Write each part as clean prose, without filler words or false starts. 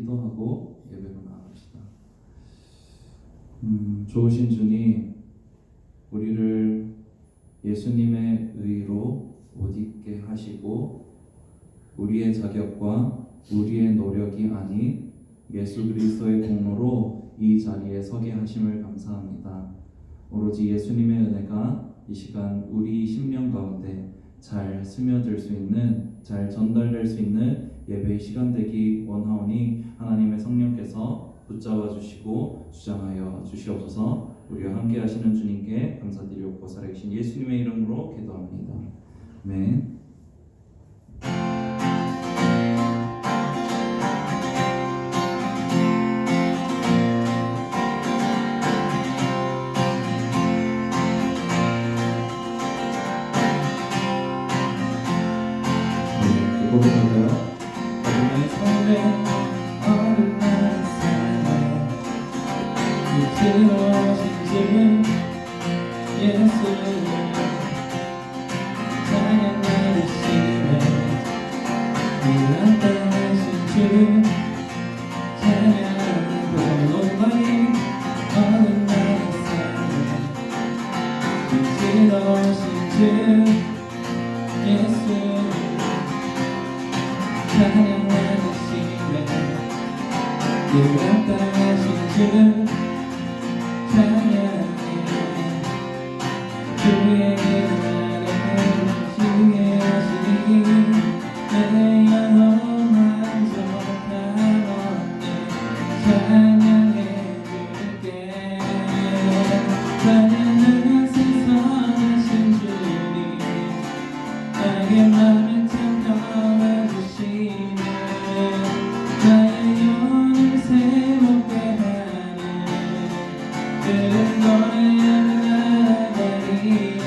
기도하고 예배로 나갑시다. 좋으신 주님, 우리를 예수님의 의로 옷 입게 하시고 우리의 자격과 우리의 노력이 아닌 예수 그리스도의 공로로 이 자리에 서게 하심을 감사합니다. 오로지 예수님의 은혜가 이 시간 우리 심령 가운데 잘 스며들 수 있는, 잘 전달될 수 있는 예배의 시간 되기 원하오니 하나님의 성령께서 붙잡아 주시고 주장하여 주시옵소서. 우리와 함께 하시는 주님께 감사드리옵고 살아계신 예수님의 이름으로 기도합니다. 아멘. 고백할까요? 어둠의 삶에 어른한 삶에 들어오신 주 예수를 찬양해 주시네. 위대하신 주 찬양하고 높아이 어른한 삶에 들어오신 주 예수를 찬양하시네. 유명하신 주 찬양해. 주의 이름을 주의 하시니 내 영혼 만족한 언니 찬양해 줄게. 찬양하신 선하신 주님 나의 맘을 참여해 주시네. 나의 영혼을 새롭게 하는 그를 노래하며 나가리라.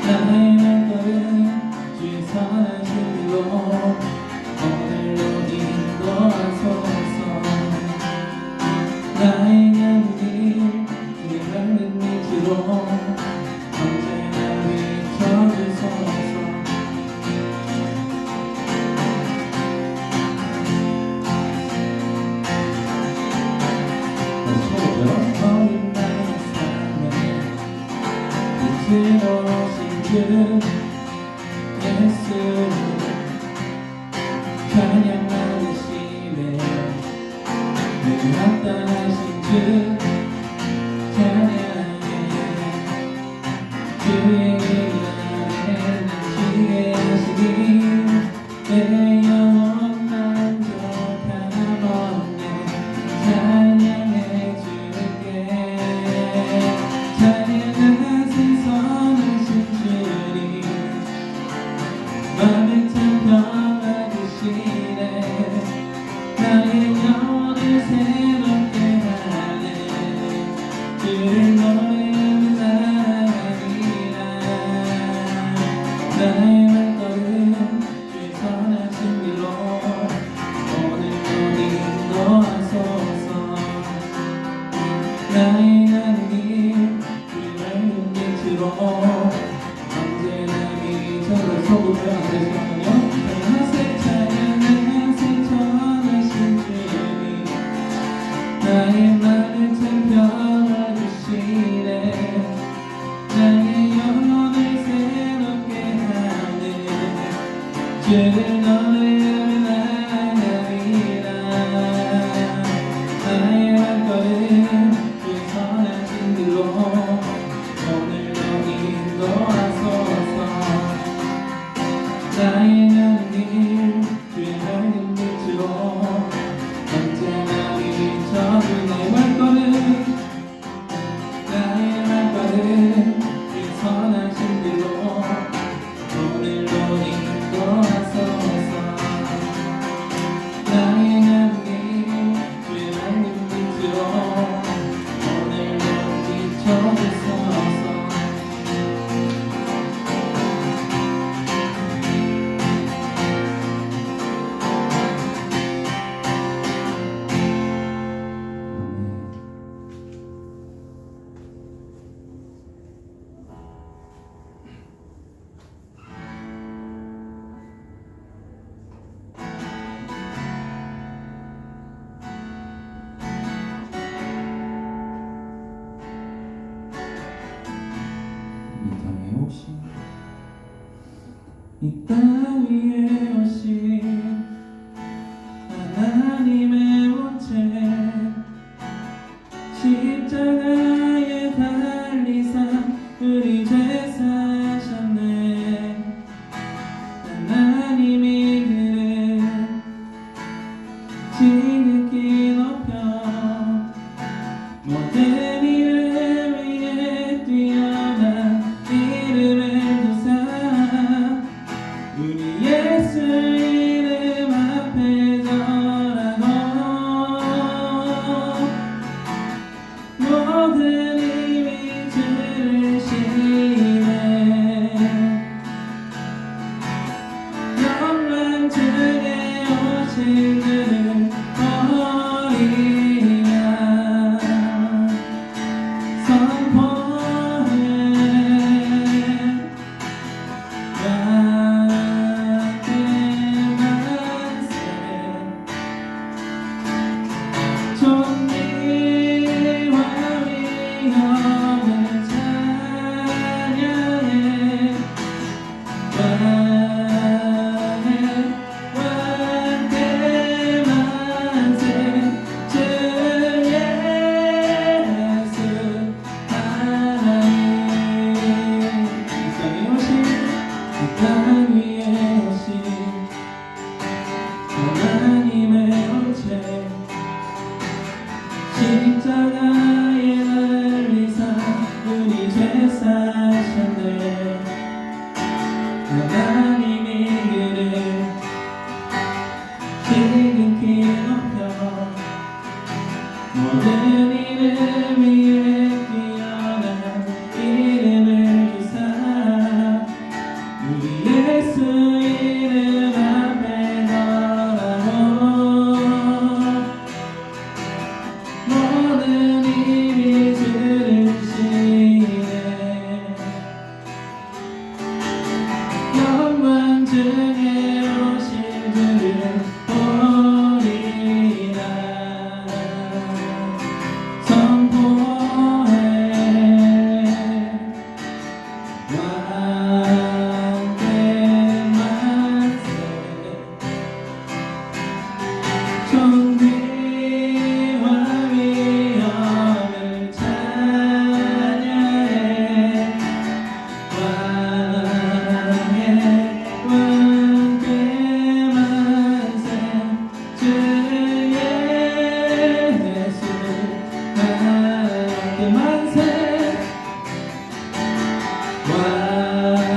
나의 발걸음 주의 선하신 길로 오늘로 인도하소서. 나의 눈길 주의 밝은 빛으로 언제나 비춰주소서. 어린 나의 삶에 들어오신 주 예수를 찬양하시네. 늘 나타나신 주 찬양해. 주의 이름을 주의 하시니 내 영혼 만족한 언니 찬양해 줄게. 찬양하신 선하신 주님 맘을 참 평안주시네. 나의 영혼을 새롭게 하는 주를 노래하며 나가리라. 나의 발걸음 주의 선하신 길로 오늘도 인도하소서. 나의 눈길 주의 밝은 빛으로 언제나 비춰서 소금을 안 되시거든요. 찬양하세 찬양하세 전하신 주님 나의 말을 참 평안주시네. 나의 영혼을 새롭게 하는 주를 노래하며 나가리라. 나의 발걸음 주의 선하신 길로 오늘도 인도하소서. 나의 눈길 주의 밝은 빛으로 언제나 비춰줄 나의 발걸음. 나의 발걸음 주의 선하신 길로 오늘도 인도하소서. 나의 눈길 주의 밝은 빛으로 오늘도 비춰주소서. 이 땅 위에 오신 하나님의 원죄 십자가에 달리사 우리 죄 사셨네. 하나님이 그를 지극히 높여 모든 이름 위에 뛰어난 이름을 두사 우리 예수 이름 앞에 절하고 모든 힘이 들으시네. 영광 중에 오신 그를 버리라 선포해. 존귀와 위엄을 찬양해. 왕께 만세 주 예수 하나님. 이 땅 위에 오신 하나님의 원죄 십자가에 달리사 우리 죄 사셨네. 하나님이 그를 지극히 높여 모든 이름 위에 뛰어난 이름을 주사 우리 예수 이름 앞에 절하고 모든 힘이 들으시네. 영광 중에 오신 주를 보리라 선포해. 왕께 만세 존귀와 위엄을 찬양해. 왕께 만세 주 예수 왕께 만세.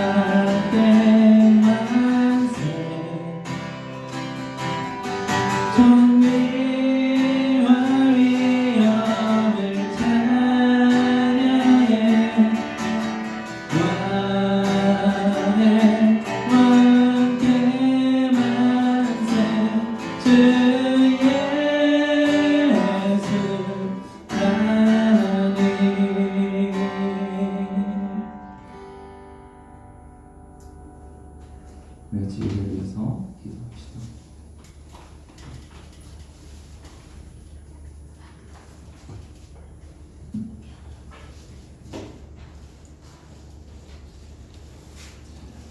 왕께 만세 존귀와 위엄을 찬양해. 왕께 만세 주 예수 하나님. 네, 지혜를 위해서 기도합시다.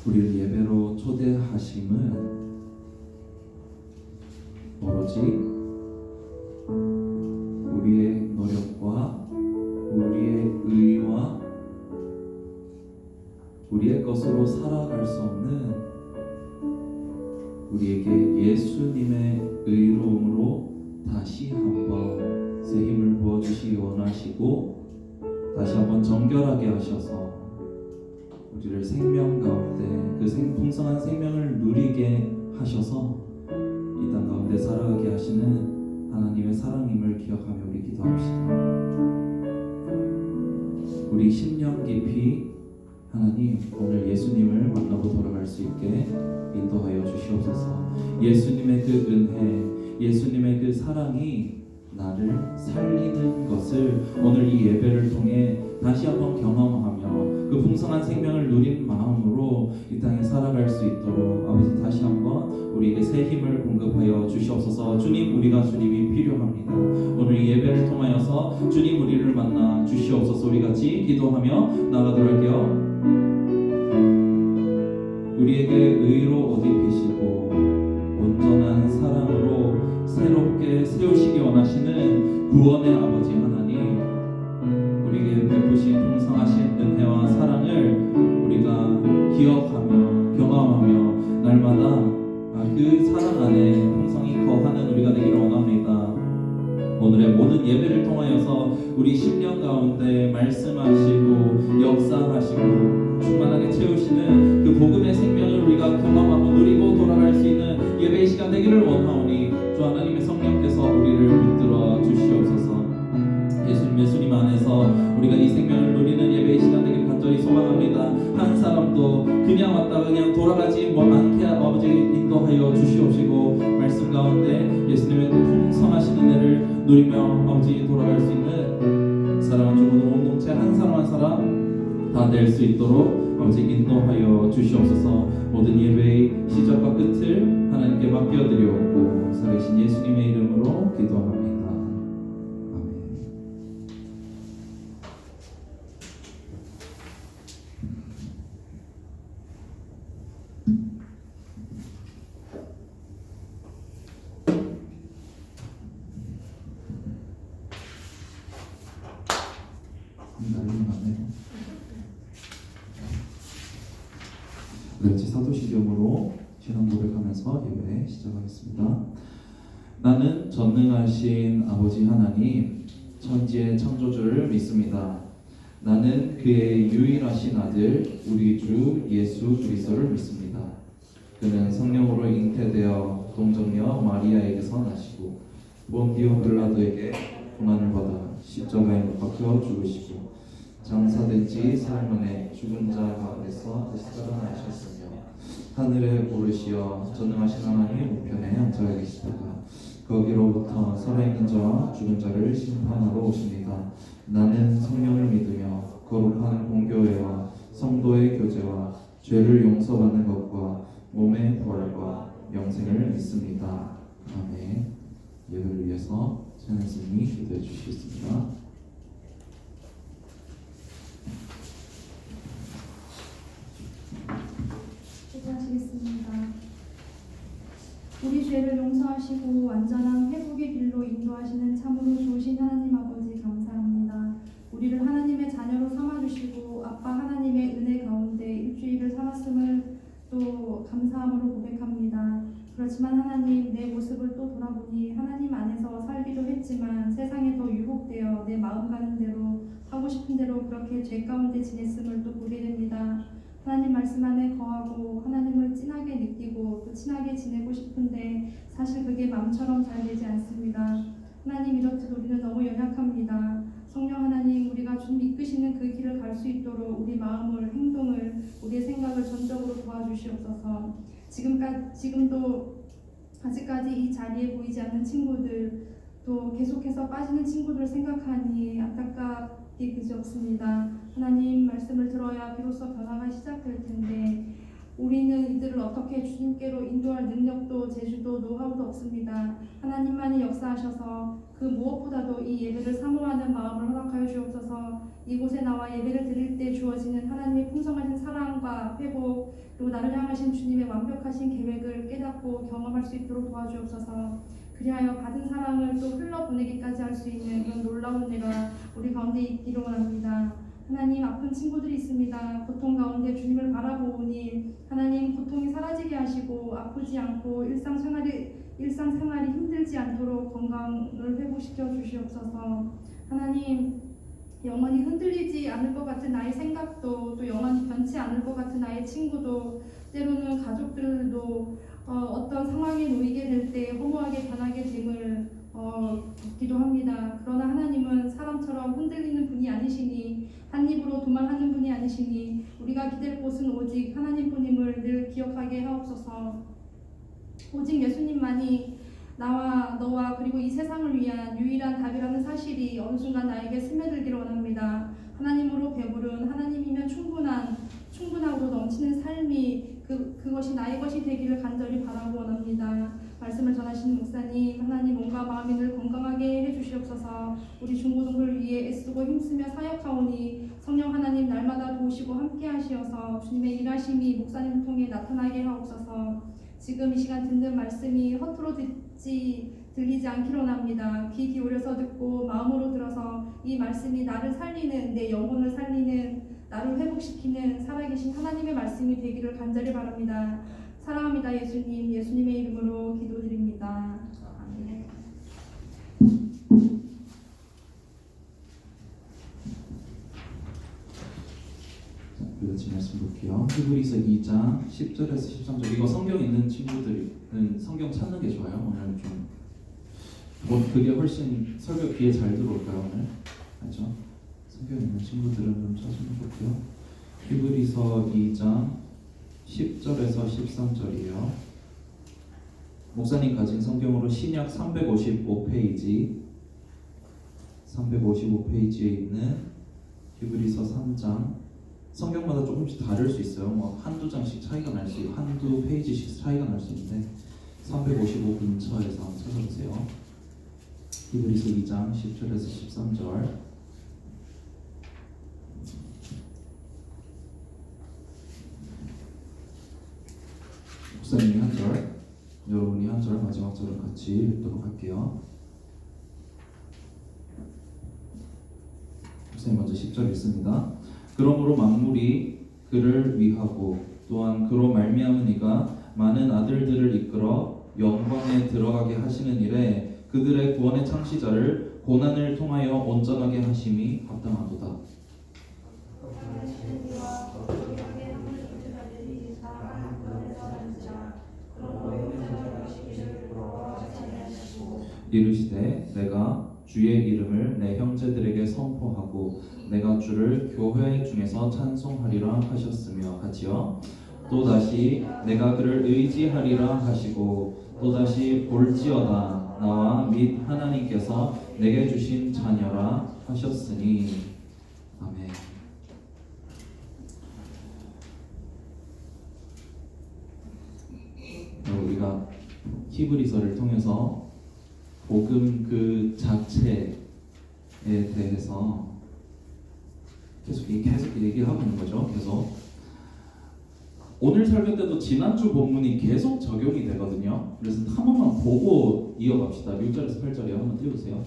우리를 예배로 초대하심은 오로지 우리의 노력과 우리의 의와 우리의 것으로 살아갈 수 없는 우리에게 예수님의 의로움으로 다시 한번 새 힘을 부어주시기 원하시고 다시 한번 정결하게 하셔서 우리를 생명 가운데 그 풍성한 생명을 누리게 하셔서 이 땅 가운데 살아가게 하시는 하나님의 사랑임을 기억하며 우리 기도합시다. 우리 심령 깊이 하나님 오늘 예수님을 만나고 돌아갈 수 있게 인도하여 주시옵소서. 예수님의 그 은혜, 예수님의 그 사랑이 나를 살리는 것을 오늘 이 예배를 통해 다시 한번 경험하며 그 풍성한 생명을 누린 마음으로 이 땅에 살아갈 수 있도록 아버지 다시 한번 우리에게 새 힘을 공급하여 주시옵소서. 주님, 우리가 주님이 필요합니다. 오늘 이 예배를 통하여서 주님 우리를 만나 주시옵소서. 우리 같이 기도하며 나가도록 할게요. 우리에게 우리에게 세우시기 원하시는 구원의 아버지 하나님, 우리에게 베푸신 풍성하신 은혜와 사랑을 우리가 기억하며 경험하며 날마다 그 사랑 안에 풍성히 거하는 우리가 되기를 원합니다. 오늘의 모든 예배를 통하여서 우리 10년 가운데 말씀하시고 역사하시고 충만하게 채우시는 그 복음의 생명을 우리가 경험하고 누리고 돌아갈 수 있는 예배의 시간 되기를 원하오니 주 하나님의 성령께서 우리를 붙들어 주시옵소서. 예수님 안에서 우리가 이 생명을 누리는 예배의 시간 되기를 간절히 소망합니다. 한 사람도 그냥 왔다가 그냥 돌아가지 않게 아버지 인도하여 주시옵시고 말씀 가운데 예수님의 풍성하신 은혜를 누리며 아버지 돌아갈 수 있는 사랑하는 모든 공동체 한 사람 한 사람 다 될 수 있도록 아버지 인도하여 주시옵소서. 모든 예배의 시작과 끝을 하나님께 맡겨드리옵고 살아계신 예수님의 이름으로 기도합니다. 같이 사도신경으로 신앙 고백하면서 예배 시작하겠습니다. 나는 전능하신 아버지 하나님, 천지의 창조주를 믿습니다. 나는 그의 유일하신 아들 우리 주 예수 그리스도를 믿습니다. 그는 성령으로 잉태되어 동정녀 마리아에게서 나시고 본디오 빌라도에게 고난을 받아 십자가에 못 박혀 죽으시고 장사된 지 사흘 만에 죽은 자 가운데서 다시 살아나셨으며 하늘에 오르시어 전능하신 하나님 우편에 앉아 계시다가 거기로부터 살아있는 자와 죽은 자를 심판하러 오십니다. 나는 성령을 믿으며 거룩한 공교회와 성도의 교제와 죄를 용서받는 것과 몸의 부활과 영생을 믿습니다. 아멘. 예배를 위해서 찬양 선생님이 기도해 주시겠습니다. 기도하시겠습니다. 우리 죄를 용서하시고 완전한 회복의 길로 인도하시는 참으로 좋으신 하나님 아버지 감사합니다. 우리를 하나님의 자녀로 삼아주시고 아빠 하나님의 은혜 가운데 일주일을 살았음을 또 감사함으로 고백합니다. 그렇지만 하나님, 내 모습을 또 돌아보니 하나님 안에서 살기도 했지만 세상에 더 유혹되어 내 마음 가는 대로 하고 싶은 대로 그렇게 죄 가운데 지냈음을 또 보게 됩니다. 하나님 말씀 안에 거하고 하나님을 진하게 느끼고 또 친하게 지내고 싶은데 사실 그게 마음처럼 잘 되지 않습니다. 하나님, 이렇듯 우리는 너무 연약합니다. 성령 하나님, 우리가 주님 이끄시는 그 길을 갈 수 있도록 우리 마음을, 행동을, 우리의 생각을 전적으로 도와주시옵소서. 지금도 아직까지 이 자리에 보이지 않는 친구들, 또 계속해서 빠지는 친구들을 생각하니 안타깝게 그지없습니다. 하나님 말씀을 들어야 비로소 변화가 시작될 텐데 우리는 이들을 어떻게 주님께로 인도할 능력도 재주도 노하우도 없습니다. 하나님만이 역사하셔서 그 무엇보다도 이 예배를 사모하는 마음을 허락하여 주옵소서. 이곳에 나와 예배를 드릴 때 주어지는 하나님의 풍성하신 사랑과 회복, 그리고 나를 향하신 주님의 완벽하신 계획을 깨닫고 경험할 수 있도록 도와주옵소서. 그리하여 받은 사랑을 또 흘러보내기까지 할 수 있는 그런 놀라운 은혜가 우리 가운데 있기를 원합니다. 하나님, 아픈 친구들이 있습니다. 고통 가운데 주님을 바라보니 하나님 고통이 사라지게 하시고 아프지 않고 일상생활이 힘들지 않도록 건강을 회복시켜 주시옵소서. 하나님, 영원히 흔들리지 않을 것 같은 나의 생각도 또 영원히 변치 않을 것 같은 나의 친구도 때로는 가족들도 어떤 상황에 놓이게 될 때 허무하게 변하게 됨을 듣기도 합니다. 그러나 하나님은 사람처럼 흔들리는 분이 아니시니 한 입으로 도말하는 분이 아니시니 우리가 기댈 곳은 오직 하나님뿐임을 늘 기억하게 하옵소서. 오직 예수님만이 나와 너와 그리고 이 세상을 위한 유일한 답이라는 사실이 어느 순간 나에게 스며들기를 원합니다. 하나님으로 배부른, 하나님이면 충분하고 넘치는 삶이 그것이 나의 것이 되기를 간절히 바라고 원합니다. 말씀을 전하시는 목사님, 하나님 몸과 마음이 늘 건강하게 해주시옵소서. 우리 중고등부를 위해 애쓰고 힘쓰며 사역하오니 성령 하나님 날마다 도우시고 함께 하시어서 주님의 일하심이 목사님을 통해 나타나게 하옵소서. 지금 이 시간 듣는 말씀이 허투루 들리지 않기로 합니다. 귀 기울여서 듣고 마음으로 들어서 이 말씀이 나를 살리는, 내 영혼을 살리는, 나를 회복시키는 살아계신 하나님의 말씀이 되기를 간절히 바랍니다. 사랑합니다. 예수님, 예수님의 이름으로 기도드립니다. 아멘. 같이 말씀 볼게요. 히브리서 2장 10절에서 13절. 이거 성경 있는 친구들은 성경 찾는 게 좋아요. 오늘 그게 훨씬 설교 귀에 잘 들어올까요 오늘? 알죠? 성경 있는 친구들은 좀 찾으면 볼게요. 히브리서 2장 10절에서 13절이에요. 목사님 가진 성경으로 신약 355페이지에 있는 히브리서 3장. 성경마다 조금씩 다를 수 있어요. 뭐 한두 장씩 차이가 날 수 있고 한두 페이지씩 차이가 날 수 있는데 355 근처에서 한번 찾아보세요. 히브리서 2장 10절에서 13절. 목사님이 한 절, 여러분이 한 절, 마지막 절을 같이 읽도록 할게요. 목사님 먼저 10절 읽습니다. 그러므로 만물이 그를 위하고 또한 그로 말미암은 이가 많은 아들들을 이끌어 영광에 들어가게 하시는 일에 그들의 구원의 창시자를 고난을 통하여 온전하게 하심이 합당하도다. 이르시되 내가 주의 이름을 내 형제들에게 선포하고 내가 주를 교회 중에서 찬송하리라 하셨으며 같이요. 또다시 내가 그를 의지하리라 하시고 또다시 볼지어다 나와 및 하나님께서 내게 주신 자녀라 하셨으니 아멘. 우리가 히브리서를 통해서 복음 그 자체에 대해서 계속 얘기하고 있는 거죠. 계속 오늘 설교 때도 지난주 본문이 계속 적용이 되거든요. 그래서 한 번만 보고 이어갑시다. 6절에서 8절에 한번 띄워주세요.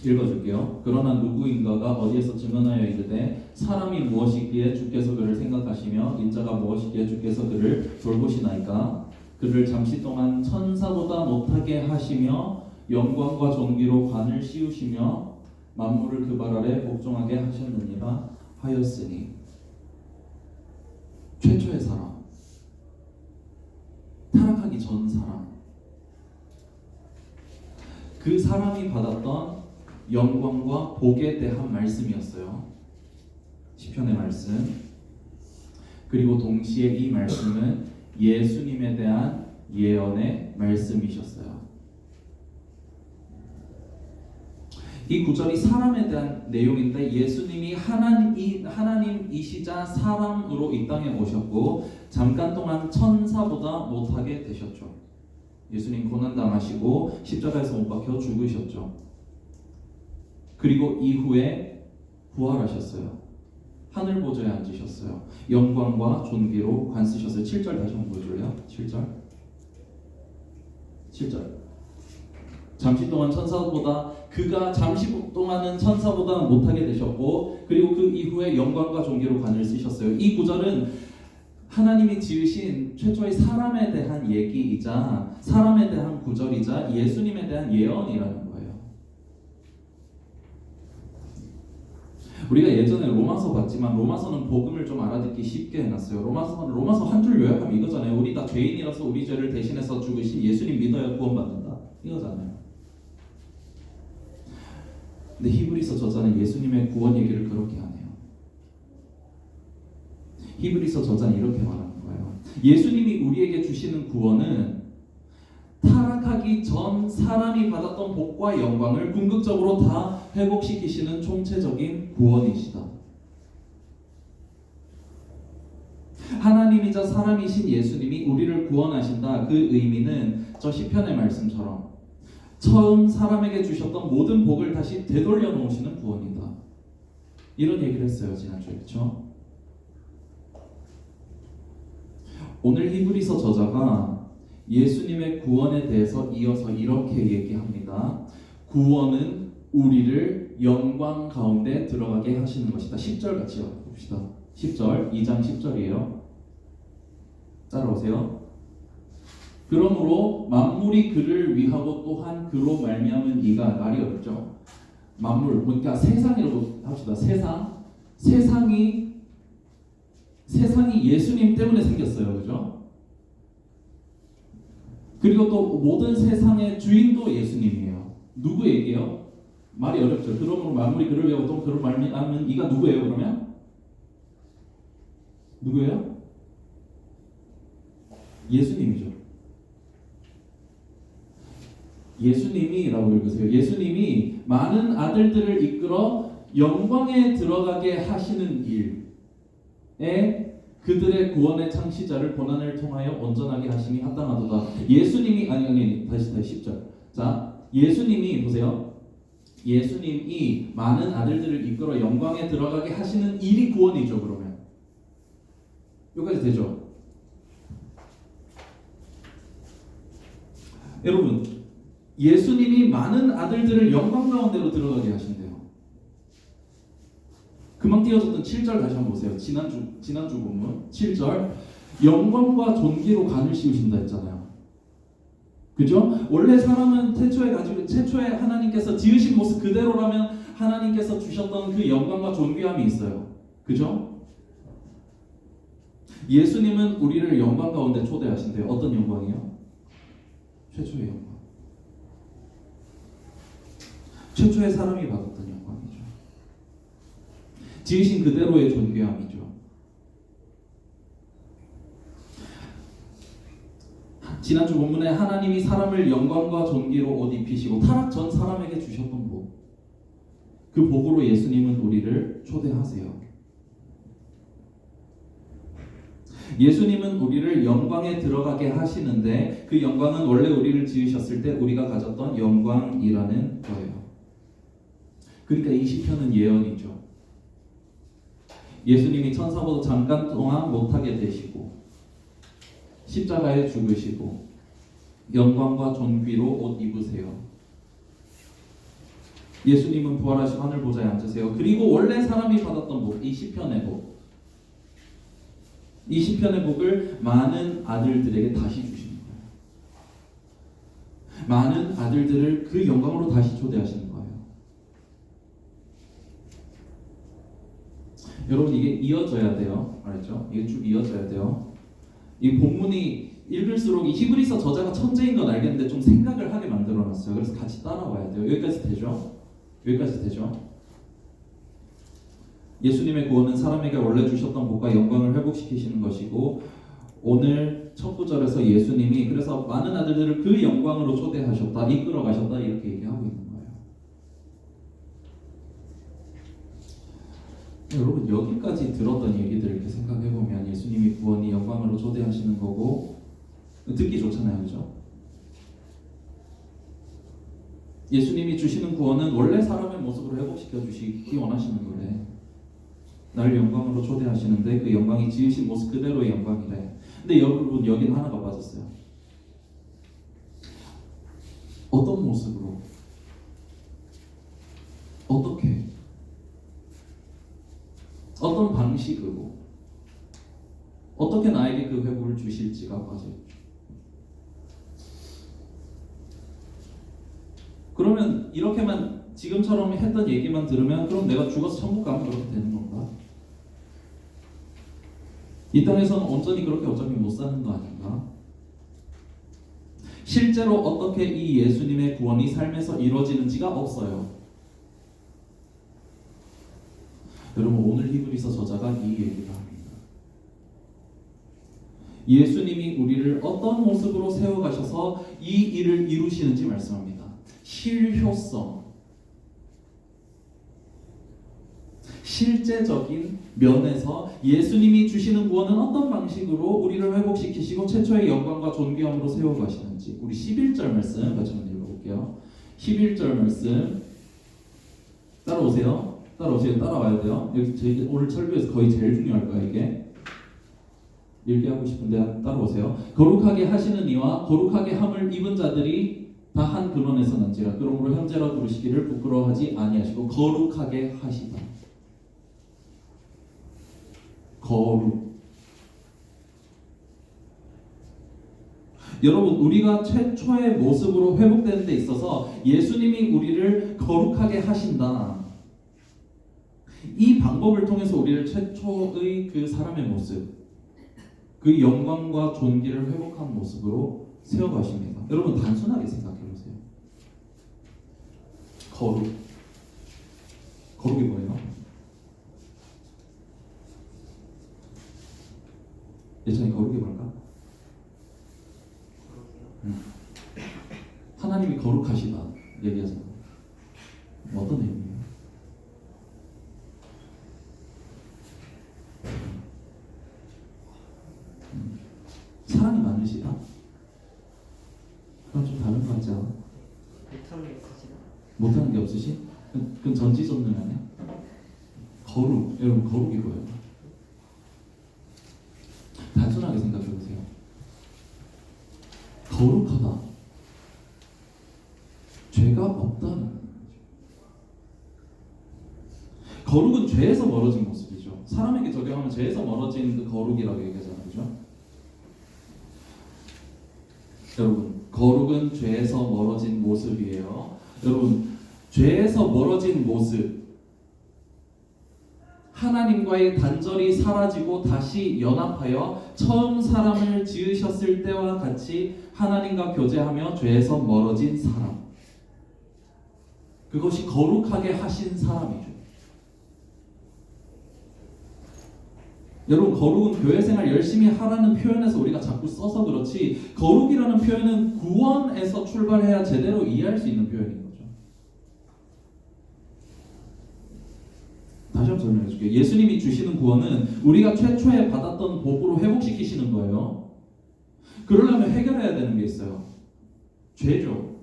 읽어줄게요. 그러나 누구인가가 어디에서 증언하여 이르되 사람이 무엇이기에 주께서 그를 생각하시며 인자가 무엇이기에 주께서 그를 돌보시나이까. 그를 잠시 동안 천사보다 못하게 하시며 영광과 존귀로 관을 씌우시며 만물을 그 발 아래 복종하게 하셨느니라 하였으니. 최초의 사람, 타락하기 전 사람, 그 사람이 받았던 영광과 복에 대한 말씀이었어요. 시편의 말씀. 그리고 동시에 이 말씀은 예수님에 대한 예언의 말씀이셨어요. 이 구절이 사람에 대한 내용인데 예수님이 하나님이시자 사람으로 이 땅에 오셨고 잠깐 동안 천사보다 못하게 되셨죠. 예수님 고난당하시고 십자가에서 못 박혀 죽으셨죠. 그리고 이후에 부활하셨어요. 하늘 보좌에 앉으셨어요. 영광과 존귀로 관 쓰셨어요. 7절 다시 한번 보여줄래요? 7절. 잠시 동안 그가 잠시 동안은 천사보다 못하게 되셨고 그리고 그 이후에 영광과 존귀로 관을 쓰셨어요. 이 구절은 하나님이 지으신 최초의 사람에 대한 얘기이자 사람에 대한 구절이자 예수님에 대한 예언이라는 거예요. 우리가 예전에 로마서 봤지만 로마서는 복음을 좀 알아듣기 쉽게 해놨어요. 로마서 한 줄 요약하면 이거잖아요. 우리 다 죄인이라서 우리 죄를 대신해서 죽으신 예수님 믿어야 구원받는다. 이거잖아요. 근데 히브리서 저자는 예수님의 구원 얘기를 그렇게 하네요. 히브리서 저자는 이렇게 말하는 거예요. 예수님이 우리에게 주시는 구원은 타락하기 전 사람이 받았던 복과 영광을 궁극적으로 다 회복시키시는 총체적인 구원이시다. 하나님이자 사람이신 예수님이 우리를 구원하신다. 그 의미는 저 시편의 말씀처럼 처음 사람에게 주셨던 모든 복을 다시 되돌려 놓으시는 구원이다. 이런 얘기를 했어요. 지난주에. 그렇죠? 오늘 히브리서 저자가 예수님의 구원에 대해서 이어서 이렇게 얘기합니다. 구원은 우리를 영광 가운데 들어가게 하시는 것이다. 10절 같이 봅시다. 10절, 2장 10절이에요. 따라오세요. 그러므로 만물이 그를 위하고 또한 그로 말미암은 이가, 말이 어렵죠. 만물, 그러니까 세상이라고 합시다. 세상이 예수님 때문에 생겼어요. 그죠? 그리고 또 모든 세상의 주인도 예수님이에요. 누구 얘기예요? 말이 어렵죠. 그러므로 만물이 그를 위하고 또 그로 말미암은 이가 누구예요? 그러면? 누구예요? 예수님이죠. 예수님이라고 읽으세요. 예수님이 많은 아들들을 이끌어 영광에 들어가게 하시는 일에 그들의 구원의 창시자를 고난을 통하여 온전하게 하심이 합당하도다. 예수님이 아니 다시 10절. 자, 예수님이 보세요. 예수님이 많은 아들들을 이끌어 영광에 들어가게 하시는 일이 구원이죠. 그러면 여기까지 되죠? 여러분, 예수님이 많은 아들들을 영광 가운데로 들어가게 하신대요. 금방 띄워졌던 7절 다시 한번 보세요. 지난주 본문 7절, 영광과 존귀로 간을 씌우신다 했잖아요. 그죠? 원래 사람은 태초에 하나님께서 지으신 모습 그대로라면 하나님께서 주셨던 그 영광과 존귀함이 있어요. 그죠? 예수님은 우리를 영광 가운데 초대하신대요. 어떤 영광이요? 최초의 영광. 최초의 사람이 받았던 영광이죠. 지으신 그대로의 존귀함이죠. 지난주 본문에 하나님이 사람을 영광과 존귀로 옷 입히시고 타락 전 사람에게 주셨던 복, 그 복으로 예수님은 우리를 초대하세요. 예수님은 우리를 영광에 들어가게 하시는데 그 영광은 원래 우리를 지으셨을 때 우리가 가졌던 영광이라는 거예요. 그러니까 이 시편은 예언이죠. 예수님이 천사보다 잠깐 동안 못하게 되시고 십자가에 죽으시고 영광과 존귀로 옷 입으세요. 예수님은 부활하시고 하늘 보좌에 앉으세요. 그리고 원래 사람이 받았던 복, 이 시편의 복, 이 시편의 복을 많은 아들들에게 다시 주시는 거예요. 많은 아들들을 그 영광으로 다시 초대하시는 거예요. 여러분, 이게 이어져야 돼요. 알았죠? 이게 쭉 이어져야 돼요. 이 본문이 읽을수록 이 히브리서 저자가 천재인 건 알겠는데 좀 생각을 하게 만들어놨어요. 그래서 같이 따라와야 돼요. 여기까지 되죠? 여기까지 되죠? 예수님의 구원은 사람에게 원래 주셨던 복과 영광을 회복시키시는 것이고, 오늘 첫 구절에서 예수님이 그래서 많은 아들들을 그 영광으로 초대하셨다, 이끌어 가셨다, 이렇게 얘기하고 있는 거예요. 여러분, 여기까지 들었던 얘기들 이렇게 생각해보면 예수님이 구원이 영광으로 초대하시는 거고 듣기 좋잖아요. 그죠? 예수님이 주시는 구원은 원래 사람의 모습으로 회복시켜 주시기 원하시는 거래. 날 영광으로 초대하시는데 그 영광이 지으신 모습 그대로의 영광이래. 근데 여러분, 여기는 하나가 빠졌어요. 어떤 모습으로? 어떻게? 어떤 방식으로? 어떻게 나에게 그 회복을 주실지가 빠져있죠. 그러면 이렇게만 지금처럼 했던 얘기만 들으면 그럼 내가 죽어서 천국 가면 그렇게 되는 건가? 이 땅에서는 온전히 그렇게 어차피 못 사는 거 아닌가? 실제로 어떻게 이 예수님의 구원이 삶에서 이루어지는지가 없어요. 여러분, 오늘 히브리서 저자가 이 얘기를 합니다. 예수님이 우리를 어떤 모습으로 세워가셔서 이 일을 이루시는지 말씀합니다. 실효성, 실제적인 면에서 예수님이 주시는 구원은 어떤 방식으로 우리를 회복시키시고 최초의 영광과 존귀함으로 세워가시는지, 우리 11절 말씀 같이 한번 읽어볼게요. 11절 말씀 따라오세요. 따라와야 돼요. 여기 오늘 설교에서 거의 제일 중요할 거야. 이게 읽게 하고 싶은데 따라오세요. 거룩하게 하시는 이와 거룩하게 함을 입은 자들이 다 한 근원에서 난지라. 그러므로 형제라 부르시기를 부끄러워하지 아니하시고 거룩하게 하시다. 거룩. 여러분, 우리가 최초의 모습으로 회복되는 데 있어서 예수님이 우리를 거룩하게 하신다. 이 방법을 통해서 우리를 최초의 그 사람의 모습, 그 영광과 존귀를 회복한 모습으로 세워가십니다. 여러분, 단순하게 생각해보세요. 거룩이 뭐예요? 예전에 거룩이 뭘까? 하나님이 거룩하시다 얘기하잖아요. 어떤 의미예요? 사랑이 많으시다? 그건 좀 다른 거 같지 않아? 못하는 게 없으시나? 못하는 게 없으시? 그건 전지전능 아니야? 거룩, 여러분 거룩이 뭐예요? 단순하게 생각해보세요. 거룩하다. 죄가 없다는 거죠. 거룩은 죄에서 멀어진 모습이죠. 사람에게 적용하면 죄에서 멀어진 그 거룩이라고 얘기하잖아요. 그죠? 여러분, 거룩은 죄에서 멀어진 모습이에요. 여러분, 죄에서 멀어진 모습, 하나님과의 단절이 사라지고 다시 연합하여 처음 사람을 지으셨을 때와 같이 하나님과 교제하며 죄에서 멀어진 사람, 그것이 거룩하게 하신 사람이죠. 여러분, 거룩은 교회 생활 열심히 하라는 표현에서 우리가 자꾸 써서 그렇지, 거룩이라는 표현은 구원에서 출발해야 제대로 이해할 수 있는 표현인 거죠. 다시 한번 설명해 줄게요. 예수님이 주시는 구원은 우리가 최초에 받았던 복으로 회복시키시는 거예요. 그러려면 해결해야 되는 게 있어요. 죄죠.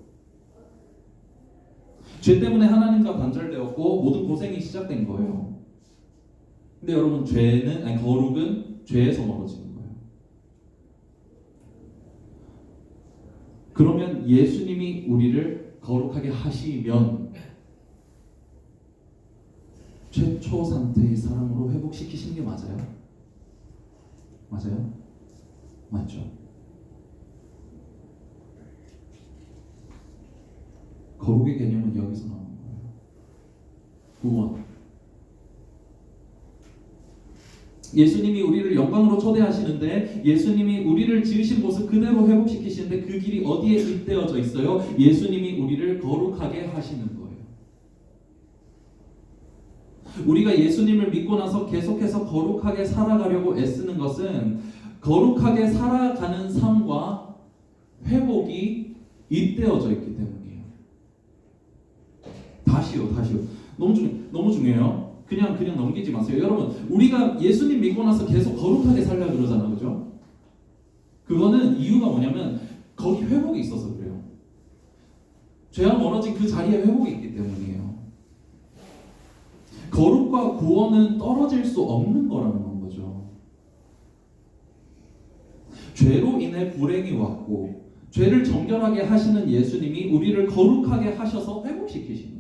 죄 때문에 하나님과 단절되었고 모든 고생이 시작된 거예요. 근데 여러분, 거룩은 죄에서 멀어지는 거예요. 그러면 예수님이 우리를 거룩하게 하시면 최초 상태의 사람으로 회복시키시는 게 맞아요? 맞아요? 맞죠? 거룩의 개념은 여기서 나오는 거예요. 구원. 예수님이 우리를 영광으로 초대하시는데, 예수님이 우리를 지으신 모습 그대로 회복시키시는데 그 길이 어디에 잇대어져 있어요? 예수님이 우리를 거룩하게 하시는 거예요. 우리가 예수님을 믿고 나서 계속해서 거룩하게 살아가려고 애쓰는 것은 거룩하게 살아가는 삶과 회복이 잇대어져 있기 때문이에요. 다시요. 너무 중요해요. 그냥 넘기지 마세요. 여러분, 우리가 예수님 믿고 나서 계속 거룩하게 살려고 그러잖아요. 그죠? 그거는 이유가 뭐냐면 거기 회복이 있어서 그래요. 죄와 멀어진 그 자리에 회복이 있기 때문이에요. 거룩과 구원은 떨어질 수 없는 거라는 거죠. 죄로 인해 불행이 왔고 죄를 정결하게 하시는 예수님이 우리를 거룩하게 하셔서 회복시키시는 거예요.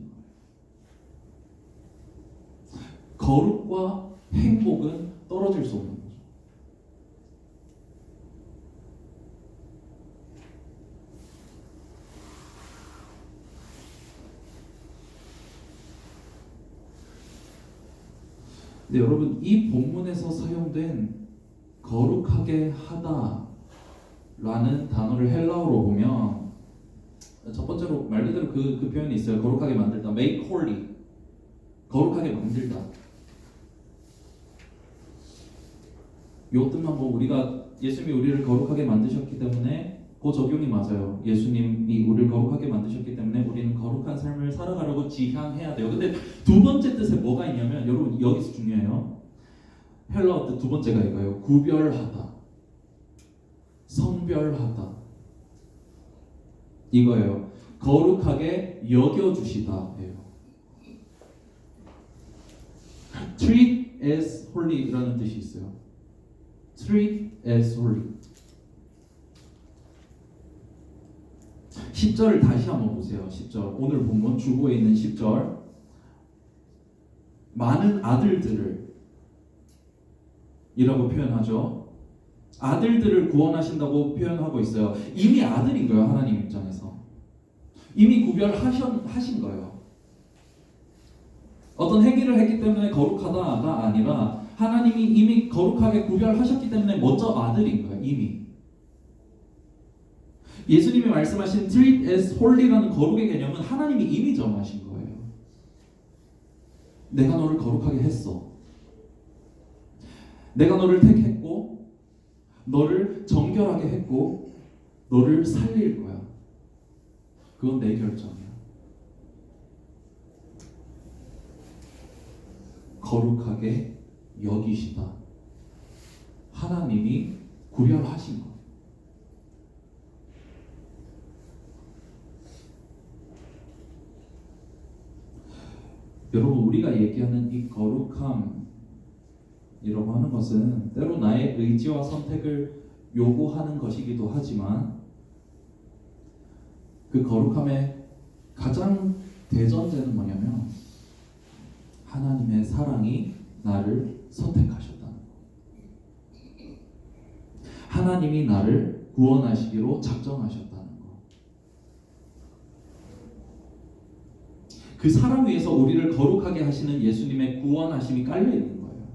거룩과 행복은 떨어질 수 없는 거죠. 근데 여러분, 이 본문에서 사용된 거룩하게 하다 라는 단어를 헬라어로 보면 첫 번째로 말 그대로 그 표현이 있어요. 거룩하게 만들다, make holy. 거룩하게 만들다. 요 뜻만 보고 우리가 예수님이 우리를 거룩하게 만드셨기 때문에 그 적용이 맞아요. 예수님이 우리를 거룩하게 만드셨기 때문에 우리는 거룩한 삶을 살아가려고 지향해야 돼요. 근데 두 번째 뜻에 뭐가 있냐면, 여러분 여기서 중요해요. 헬라어 뜻 두 번째가 이거예요. 구별하다, 성별하다. 이거예요. 거룩하게 여겨주시다예요. treat as holy라는 뜻이 있어요. treat as holy. 10절을 다시 한번 보세요. 10절. 오늘 본문 주보에 있는 10절. 많은 아들들을 이라고 표현하죠. 아들들을 구원하신다고 표현하고 있어요. 이미 아들인 거예요. 하나님 입장에서. 이미 구별하신 거예요. 어떤 행위를 했기 때문에 거룩하다가 아니라 하나님이 이미 거룩하게 구별하셨기 때문에 먼저 아들인 거예요. 이미. 예수님이 말씀하신 treat as holy라는 거룩의 개념은 하나님이 이미 정하신 거예요. 내가 너를 거룩하게 했어. 내가 너를 택했고 너를 정결하게 했고 너를 살릴 거야. 그건 내 결정이야. 거룩하게 여기시다. 하나님이 구별하신 것. 여러분, 우리가 얘기하는 이 거룩함이라고 하는 것은 때로 나의 의지와 선택을 요구하는 것이기도 하지만 그 거룩함의 가장 대전제는 뭐냐면 하나님의 사랑이 나를 선택하셨다는 것. 하나님이 나를 구원하시기로 작정하셨다는 것. 그 사랑 위에서 우리를 거룩하게 하시는 예수님의 구원하심이 깔려 있는 거예요.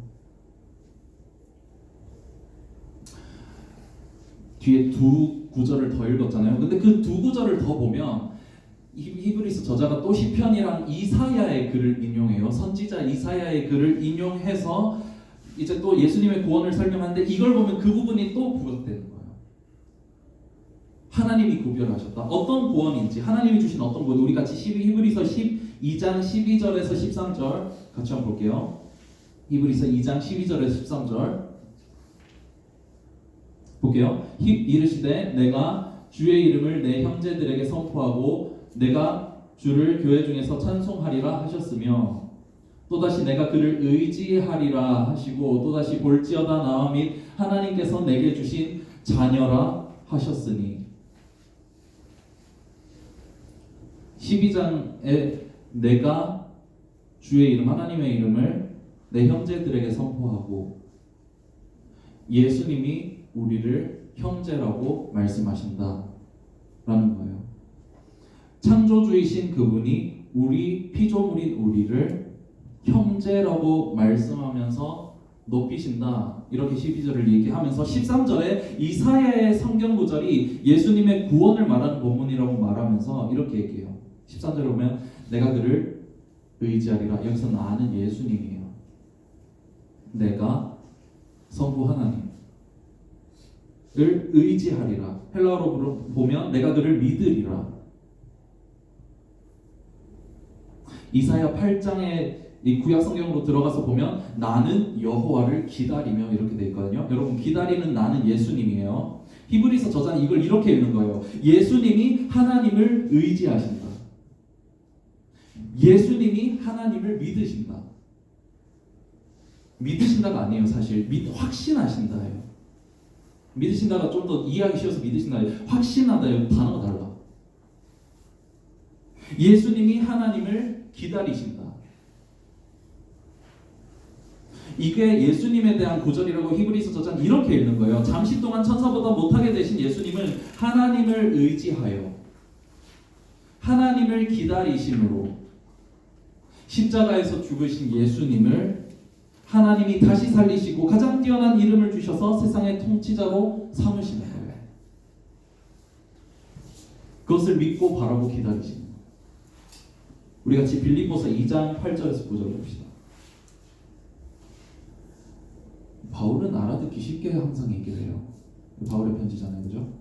뒤에 두 구절을 더 읽었잖아요. 근데 그 두 구절을 더 보면 히브리서 저자가 또 시편이랑 이사야의 글을 인용해요. 선지자 이사야의 글을 인용해서 이제 또 예수님의 구원을 설명하는데 이걸 보면 그 부분이 또 부각되는 거예요. 하나님이 구별하셨다. 어떤 구원인지 하나님이 주신 어떤 구원. 우리 같이 히브리서 12장 12절에서 13절 같이 한번 볼게요. 히브리서 2장 12절에서 13절 볼게요. 이르시되 내가 주의 이름을 내 형제들에게 선포하고 내가 주를 교회 중에서 찬송하리라 하셨으며 또다시 내가 그를 의지하리라 하시고 또다시 볼지어다 나와 및 하나님께서 내게 주신 자녀라 하셨으니 12장에 내가 주의 이름 하나님의 이름을 내 형제들에게 선포하고 예수님이 우리를 형제라고 말씀하신다 라는 거예요. 창조주이신 그분이 우리 피조물인 우리를 형제라고 말씀하면서 높이신다. 이렇게 12절을 얘기하면서 13절에 이사야의 성경 구절이 예수님의 구원을 말하는 본문이라고 말하면서 이렇게 얘기해요. 13절에 보면 내가 그를 의지하리라. 여기서 나는 예수님이에요. 내가 성부 하나님을 의지하리라. 헬라어로 보면 내가 그를 믿으리라. 이사야 8장의 이 구약 성경으로 들어가서 보면 나는 여호와를 기다리며 이렇게 돼 있거든요. 여러분, 기다리는 나는 예수님이에요. 히브리서 저자는 이걸 이렇게 읽는 거예요. 예수님이 하나님을 의지하신다. 예수님이 하나님을 믿으신다. 믿으신다가 아니에요. 사실 확신하신다예요. 믿으신다가 좀 더 이해하기 쉬워서 믿으신다예요. 확신하다예요. 단어가 달라. 예수님이 하나님을 기다리신다. 이게 예수님에 대한 구절이라고 히브리서 저자는 이렇게 읽는 거예요. 잠시 동안 천사보다 못하게 되신 예수님은 하나님을 의지하여 하나님을 기다리심으로 십자가에서 죽으신 예수님을 하나님이 다시 살리시고 가장 뛰어난 이름을 주셔서 세상의 통치자로 삼으시는 거예요. 그것을 믿고 바라고 기다리시는 거예요. 우리 같이 빌립보서 2장 8절에서 9절 봅시다. 바울은 알아듣기 쉽게 항상 얘기를 해요. 바울의 편지잖아요. 그죠?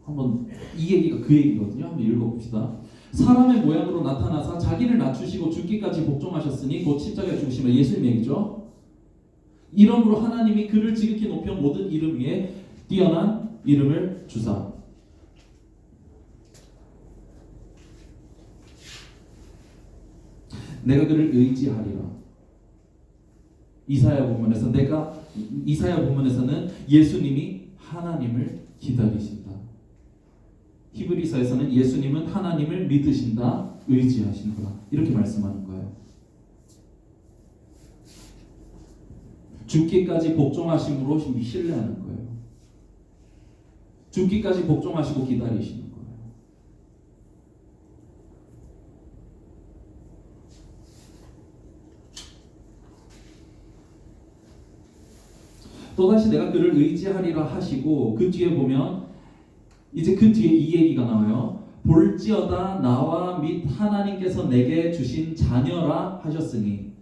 한번 이 얘기가 그 얘기거든요. 한번 읽어봅시다. 사람의 모양으로 나타나사 자기를 낮추시고 죽기까지 복종하셨으니 곧 십자가에 죽으시면 예수님 얘기죠. 이러므로 하나님이 그를 지극히 높여 모든 이름 위에 뛰어난 이름을 주사. 내가 그를 의지하리라. 이사야 본문에서 내가 이사야 본문에서는 예수님이 하나님을 기다리신다. 히브리서에서는 예수님은 하나님을 믿으신다, 의지하신다, 이렇게 말씀하는 거예요. 죽기까지 복종하심으로 신뢰하는 거예요. 죽기까지 복종하시고 기다리시는 거예요. 또다시 내가 그를 의지하리라 하시고, 그 뒤에 보면 이제 그 뒤에 이 얘기가 나와요. 볼지어다 나와 및 하나님께서 내게 주신 자녀라 하셨으니,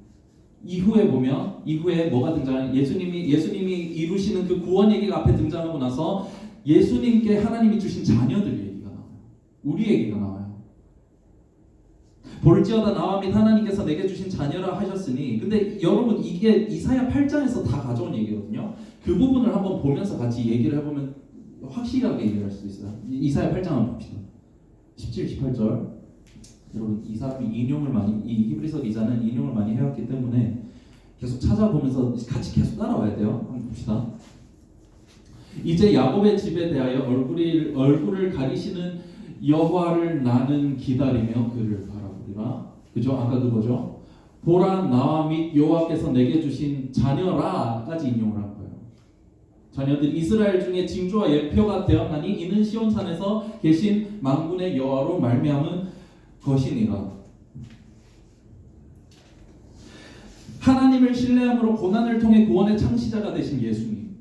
이후에 보면 이후에 뭐가 등장하냐? 예수님이 이루시는 그 구원 얘기가 앞에 등장하고 나서 예수님께 하나님이 주신 자녀들 얘기가 나와요. 우리 얘기가 나와요. 볼지어다 나와 및 하나님께서 내게 주신 자녀라 하셨으니, 근데 여러분 이게 이사야 8장에서 다 가져온 얘기거든요. 그 부분을 한번 보면서 같이 얘기를 해보면 확실하게 얘기할 수 있어요. 이사야 8장 한번 봅시다. 17, 18절. 여러분 이 사람이 인용을 많이, 이 히브리서 기자는 인용을 많이 해왔기 때문에 계속 찾아보면서 같이 계속 따라와야 돼요. 한번 봅시다. 이제 야곱의 집에 대하여 얼굴을 가리시는 여호와를 나는 기다리며 그를 바라보리라. 그죠? 아까 그거죠. 보라 나와 및 여호와께서 내게 주신 자녀라까지 인용을 한 거예요. 자녀들 이스라엘 중에 징조와 예표가 되었나니 이는 시온산에서 계신 만군의 여호와로 말미암은 것이니라. 하나님을 신뢰함으로 고난을 통해 구원의 창시자가 되신 예수님,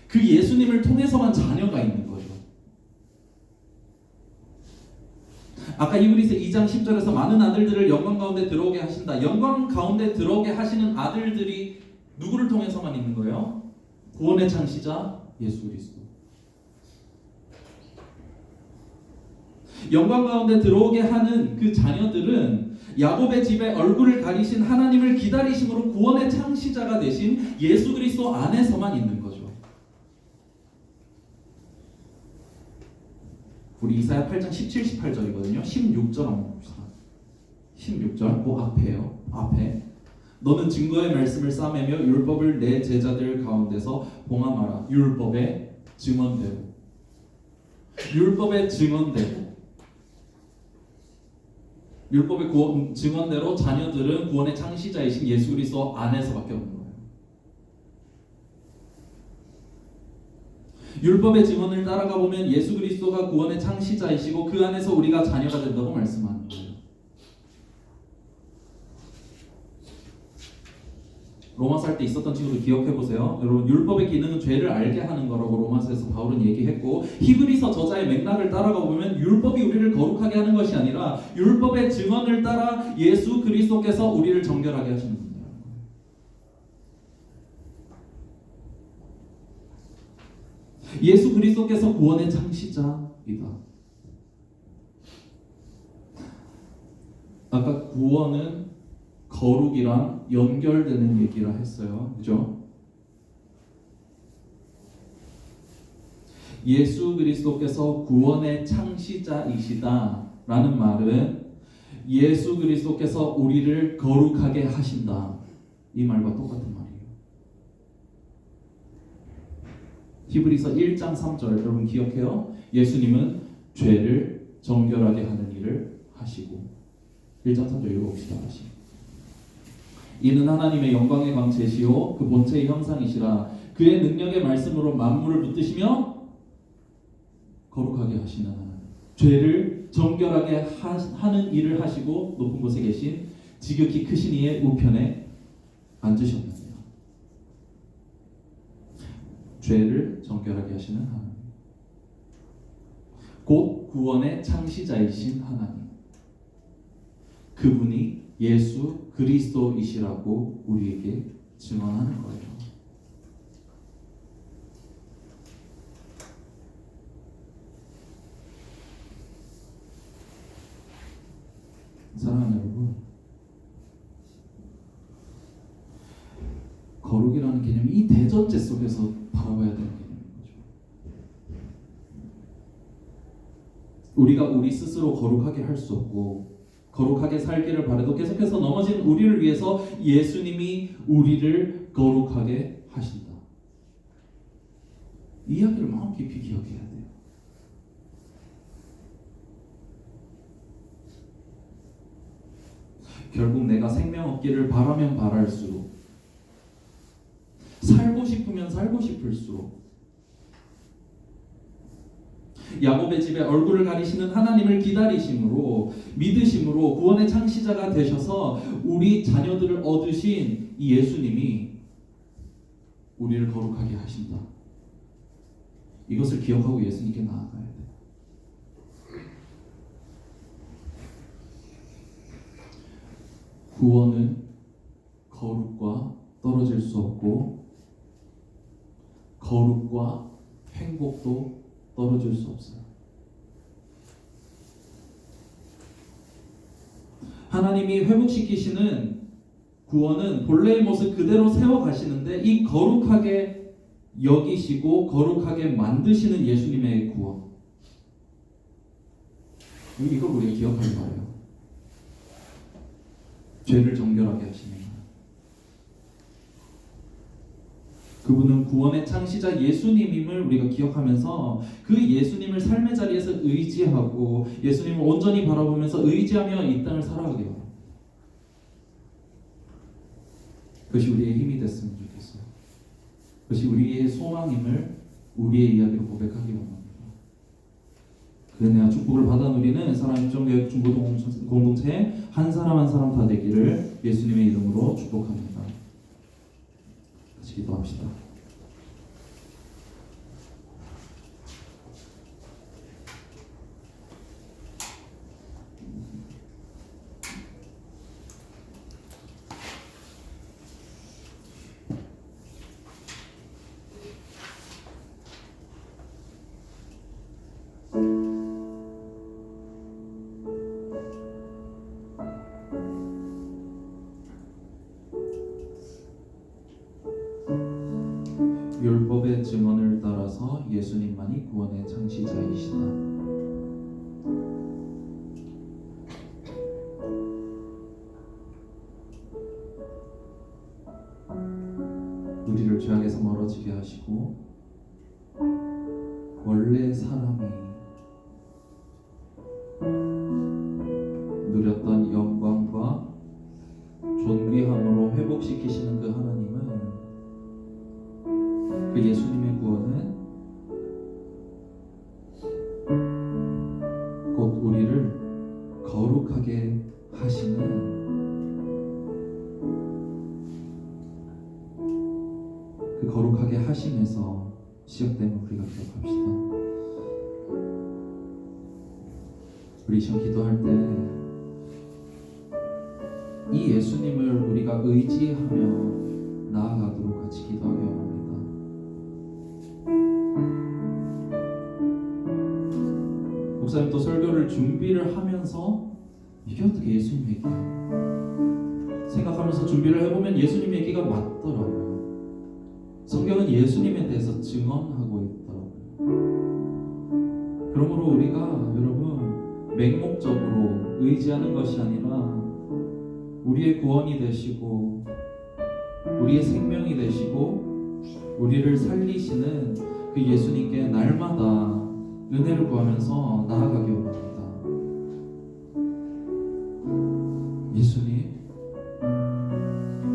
그 예수님을 통해서만 자녀가 있는 거죠. 아까 히브리서 2장 10절에서 많은 아들들을 영광 가운데 들어오게 하신다. 영광 가운데 들어오게 하시는 아들들이 누구를 통해서만 있는 거예요? 구원의 창시자 예수 그리스도. 영광 가운데 들어오게 하는 그 자녀들은 야곱의 집에 얼굴을 가리신 하나님을 기다리심으로 구원의 창시자가 되신 예수 그리스도 안에서만 있는 거죠. 우리 이사야 8장 17, 18절이거든요. 16절 한번 봅시다. 16절, 그 앞에요. 앞에. 너는 증거의 말씀을 싸매며 율법을 내 제자들 가운데서 봉함하라. 율법의 증언대로. 율법의 증언대로. 율법의 증언대로 자녀들은 구원의 창시자이신 예수 그리스도 안에서밖에 없는 거예요. 율법의 증언을 따라가 보면 예수 그리스도가 구원의 창시자이시고 그 안에서 우리가 자녀가 된다고 말씀하는 거예요. 로마서 할 때 있었던 친구들 기억해 보세요. 여러분 율법의 기능은 죄를 알게 하는 거라고 로마서에서 바울은 얘기했고, 히브리서 저자의 맥락을 따라가 보면 율법이 우리를 거룩하게 하는 것이 아니라 율법의 증언을 따라 예수 그리스도께서 우리를 정결하게 하시는 분이라는 거예요. 예수 그리스도께서 구원의 창시자이다. 아까 구원은 거룩이랑 연결되는 얘기라 했어요. 그죠? 예수 그리스도께서 구원의 창시자이시다 라는 말은 예수 그리스도께서 우리를 거룩하게 하신다, 이 말과 똑같은 말이에요. 히브리서 1장 3절 여러분 기억해요? 예수님은 죄를 정결하게 하는 일을 하시고. 1장 3절 읽어봅시다. 다시. 이는 하나님의 영광의 광채시요 그 본체의 형상이시라. 그의 능력의 말씀으로 만물을 붙드시며 거룩하게 하시는 하나님. 죄를 정결하게 하는 일을 하시고 높은 곳에 계신 지극히 크신 이의 우편에 앉으셨느니라. 죄를 정결하게 하시는 하나님, 곧 구원의 창시자이신 하나님, 그분이 예수 그리스도이시라고 우리에게 증언하는 거예요. 사랑하는 여러분, 거룩이라는 개념이 이 대전제 속에서 바라봐야 되는 개념인 거죠. 우리가 우리 스스로 거룩하게 할 수 없고 거룩하게 살기를 바라도 계속해서 넘어진 우리를 위해서 예수님이 우리를 거룩하게 하신다. 이 이야기를 마음 깊이 기억해야 돼요. 결국 내가 생명 얻기를 바라면 바랄수록, 살고 싶으면 살고 싶을수록, 야곱의 집에 얼굴을 가리시는 하나님을 기다리심으로, 믿으심으로 구원의 창시자가 되셔서 우리 자녀들을 얻으신 이 예수님이 우리를 거룩하게 하신다. 이것을 기억하고 예수님께 나아가야 돼요. 구원은 거룩과 떨어질 수 없고, 거룩과 행복도 떨어질 수 없어요. 하나님이 회복시키시는 구원은 본래의 모습 그대로 세워가시는데, 이 거룩하게 여기시고 거룩하게 만드시는 예수님의 구원, 이걸 우리가 기억하기 바라요. 죄를 정결하게 하시는 그분은 구원의 창시자 예수님임을 우리가 기억하면서 그 예수님을 삶의 자리에서 의지하고 예수님을 온전히 바라보면서 의지하며 이 땅을 살아가게 해요. 그것이 우리의 힘이 됐으면 좋겠어요. 그것이 우리의 소망임을 우리의 이야기로 고백하기 원합니다. 그 은혜와 축복을 받아 누리는 사랑의 정교육 중고등 공동체 한 사람 한 사람 다 되기를 예수님의 이름으로 축복합니다. 같이 기도합시다. 율법의 증언을 따라서 예수님만이 구원의 창시자이시다. 우리를 죄악에서 멀어지게 하시고 원래 사람이 누렸던 영광과 존귀함으로 회복시키시는 그 하나님은, 그 예수님의 구원은 곧 우리를 거룩하게 하시는 그 거룩하게 하심에서 시작되는 우리가 기억합시다. 우리 시험 기도할 때 이 예수님을 우리가 의지하며 나아가도록 같이 기도하기 원합니다. 목사님 또 설교를 준비를 하면서 이게 어떻게 예수님 얘기야? 생각하면서 준비를 해보면 예수님 얘기가 맞더라고요. 성경은 예수님에 대해서 증언하고 있더라고요. 그러므로 우리가 여러분 맹목적으로 의지하는 것이 아니라 우리의 구원이 되시고 우리의 생명이 되시고 우리를 살리시는 그 예수님께 날마다 은혜를 구하면서 나아가기 원합니다. 예수님,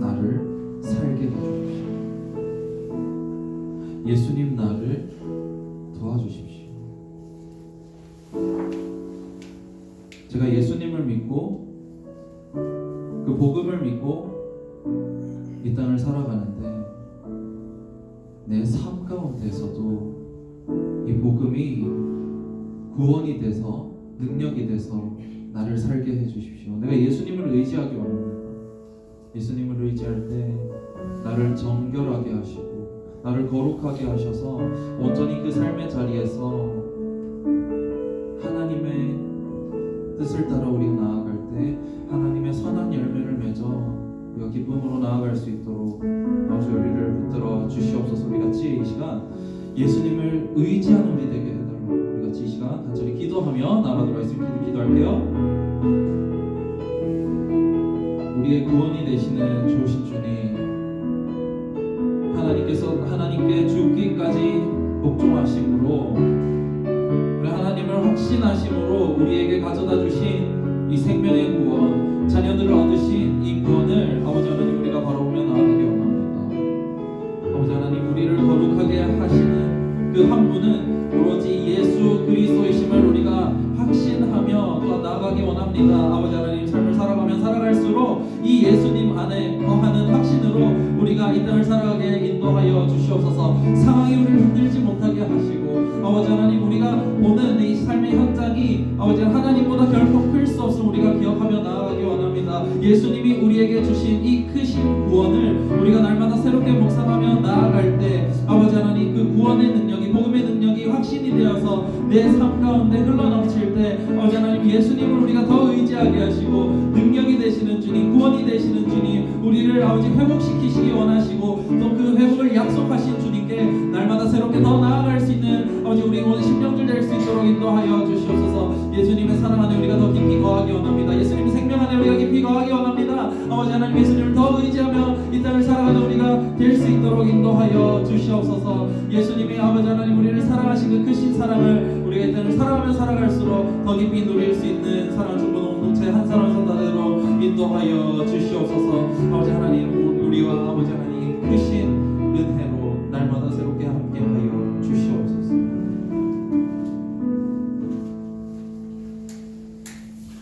나를 살게 해주십시오. 예수님, 나를 도와주십시오. 제가 예수님을 믿고 그 복음을 믿고 이 땅을 살아가는데 내 삶 가운데서도 이 복음이 구원이 돼서 능력이 돼서 나를 살게 해주십시오. 내가 예수님을 의지하기 원합니다. 예수님을 의지할 때 나를 정결하게 하시고 나를 거룩하게 하셔서 온전히 그 삶의 자리에서 하나님의 뜻을 따라 우리가 나아갈 때 하나님의 선한 열매를 맺어 우리가 기쁨으로 나아갈 수 있도록 아버지 우리를 붙들어 주시옵소서. 우리 같이 이 시간 예수님을 의지하는 우리 되게 해달라고 우리 같이 이 시간 간절히 기도하며 나가도록 하겠습니다. 기도할게요. 우리의 구원이 되시는 좋으신 주님, 하나님께서 하나님께 죽기까지 복종하심으로 우리 하나님을 확신하심으로 우리에게 가져다 주신 이 생명의 구원, 자녀들을 얻으신 이 구원을 아버지 하나님 우리가 바라보며 나아가기 원합니다. 아버지 하나님 우리를 거룩하게 하시는 그 한 분은 오로지 예수 그리스도이심을 우리가 확신하며 더 나아가기 원합니다. 아버지 하나님 삶을 살아가면 살아갈수록 이 예수님 안에 거하는 확신으로 우리가 이 땅을 살아가게 인도하여 주시옵소서. 상황이 우리를 흔들지 못하게 하시고 아버지 하나님 우리가 보는 이 삶의 현장이 아버지 하나님보다 결코 클 수 없음 우리가 기억하며 나아가기 원합니다. 예수님이 우리에게 주신 이 크신 구원을 우리가 날마다 새롭게 묵상하며 나아갈 때 아버지 하나님 그 구원의 능력이 복음의 능력이 확신이 되어서 내 삶 가운데 흘러넘칠 때 아버지 하나님 예수님을 우리가 더 의지하게 하시고 능력이 되시는 주님, 구원이 되시는 주님, 우리를 아버지 회복시키시기 원하시고 또 그 회복을 약속하신 주님께 날마다 새롭게 더 나아갈 수 있는 아버지 우리 모든 심령들 될 수 있도록 인도하여 주시옵소서. 예수님의 사랑 안에 우리가 더 깊이 거하기 원합니다. 예수님의 생명 안에 우리가 깊이 거하기 원합니다. 아버지 하나님 예수님을 더 의지하며 이 땅을 살아가는 우리가 될 수 있도록 인도하여 주시옵소서. 예수님이 아버지 하나님 우리를 사랑하신 그 크신 사랑을 우리가 이 땅을 살아가며 살아갈수록 더 깊이 누릴 수 있는 사랑 중보 공동체 한 사람 선다대로 인도하여 주시옵소서. 아버지 하나님 우리와 아버지 하나님 크신 은혜로 날마다 새롭게 함께하여 주시옵소서.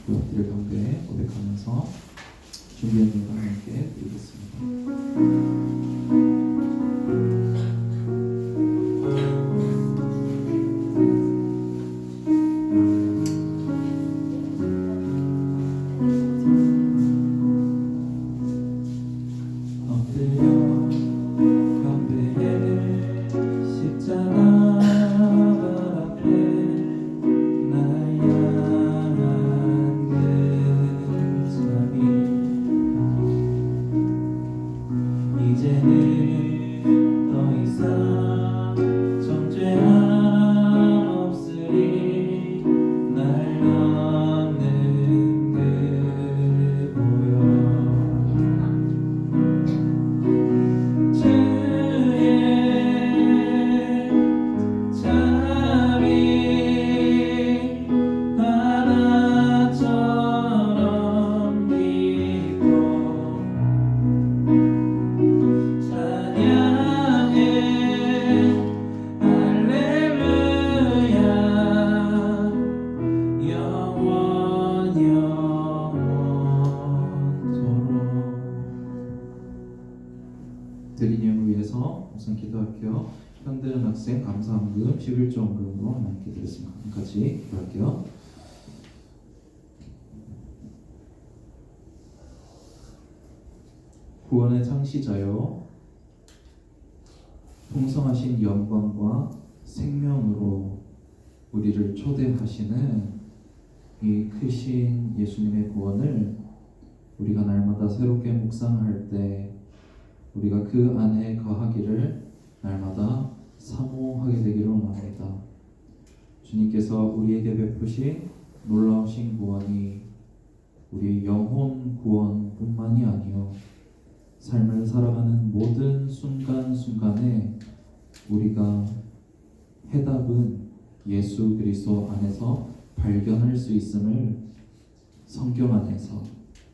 엎드려 경배 고백하면서 준비한 예배와 함께 드리겠습니다. 드린 예물 위해서 우선 기도할게요. 현대는 학생 감사헌금 11조 헌금으로 하나님께 드렸습니다. 같이 기도할게요. 구원의 창시자여 풍성하신 영광과 생명으로 우리를 초대하시는 이 크신 예수님의 구원을 우리가 날마다 새롭게 묵상할 때 우리가 그 안에 거하기를 날마다 사모하게 되기를 원합니다. 주님께서 우리에게 베푸신 놀라우신 구원이 우리 영혼 구원뿐만이 아니요 삶을 살아가는 모든 순간순간에 우리가 해답은 예수 그리스도 안에서 발견할 수 있음을 성경 안에서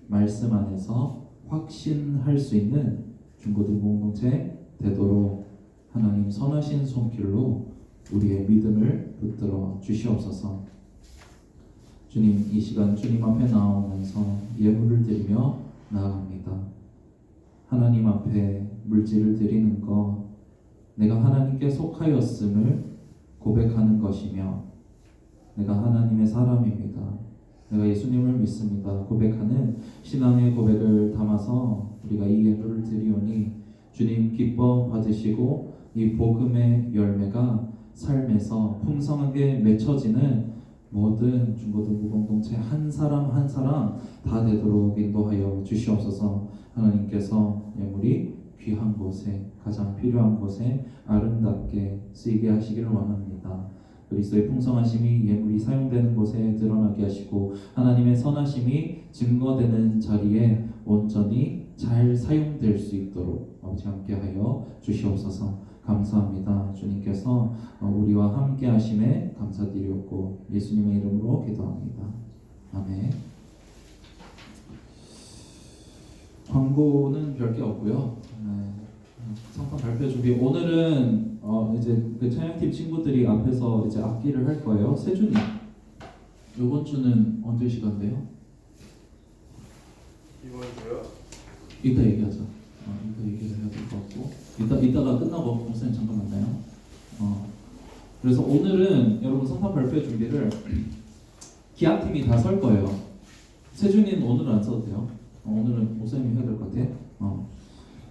말씀 안에서 확신할 수 있는 중고등 공동체 되도록 하나님 선하신 손길로 우리의 믿음을 붙들어 주시옵소서. 주님 이 시간 주님 앞에 나오면서 예물을 드리며 나아갑니다. 하나님 앞에 물질을 드리는 것 내가 하나님께 속하였음을 고백하는 것이며 내가 하나님의 사람입니다. 내가 예수님을 믿습니다. 고백하는 신앙의 고백을 담아서 우리가 이 예물을 드리오니 주님 기뻐 받으시고 이 복음의 열매가 삶에서 풍성하게 맺혀지는 모든 중고등부 공동체 한 사람 한 사람 다 되도록 인도하여 주시옵소서. 하나님께서 예물이 귀한 곳에 가장 필요한 곳에 아름답게 쓰이게 하시기를 원합니다. 그리스도의 풍성하심이 예물이 사용되는 곳에 드러나게 하시고 하나님의 선하심이 증거되는 자리에 온전히 잘 사용될 수 있도록 아버지 함께하여 주시옵소서. 감사합니다. 주님께서 우리와 함께하심에 감사드리옵고 예수님의 이름으로 기도합니다. 아멘. 광고는 별게 없고요. 상품 발표 준비. 오늘은 이제 그 찬양팀 친구들이 앞에서 이제 악기를 할 거예요. 세준이 이번 주는 언제 시간돼요? 이번 주요? 이따 얘기하자. 이따 얘기를 해야 될 것 같고 이따가 끝나고 목사님 잠깐 만나요. 그래서 오늘은 여러분 성판 발표 준비를 기합팀이 다 설 거예요. 세준이는 오늘은 안 써도 돼요. 오늘은 목사님이 해야 될 것 같아.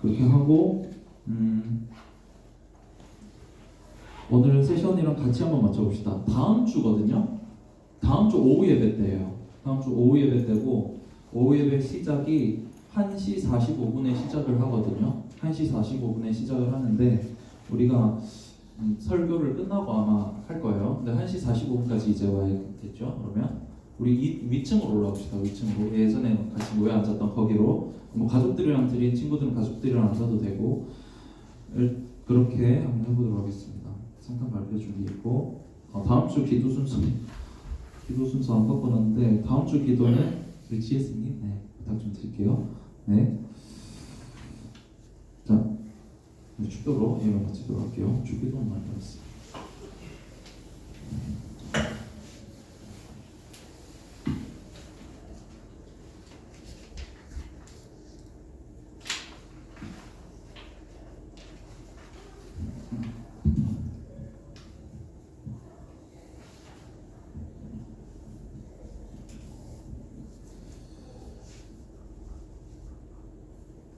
그렇게 하고 오늘은 세션이랑 같이 한번 맞춰봅시다. 다음 주거든요. 다음 주 오후 예배 때예요. 다음 주 오후 예배 때고 오후 예배 시작이 1시 45분에 시작을 하거든요. 1시 45분에 시작을 하는데 우리가 설교를 끝나고 아마 할 거예요. 근데 1시 45분까지 이제 와야겠죠. 그러면 우리 위층으로 올라옵시다. 위층으로 예전에 같이 모여 앉았던 거기로 뭐 가족들이랑 드린 친구들은 가족들이랑 앉아도 되고 그렇게 한번 해보도록 하겠습니다. 상담 발표 준비했고 다음 주 기도 순서 안 바꿔놨는데 다음 주 기도는 우리 지혜스님 부탁 좀 드릴게요. 네. 자, 축도로 예배 마치도록 할게요. 주기도 많이 받았어요.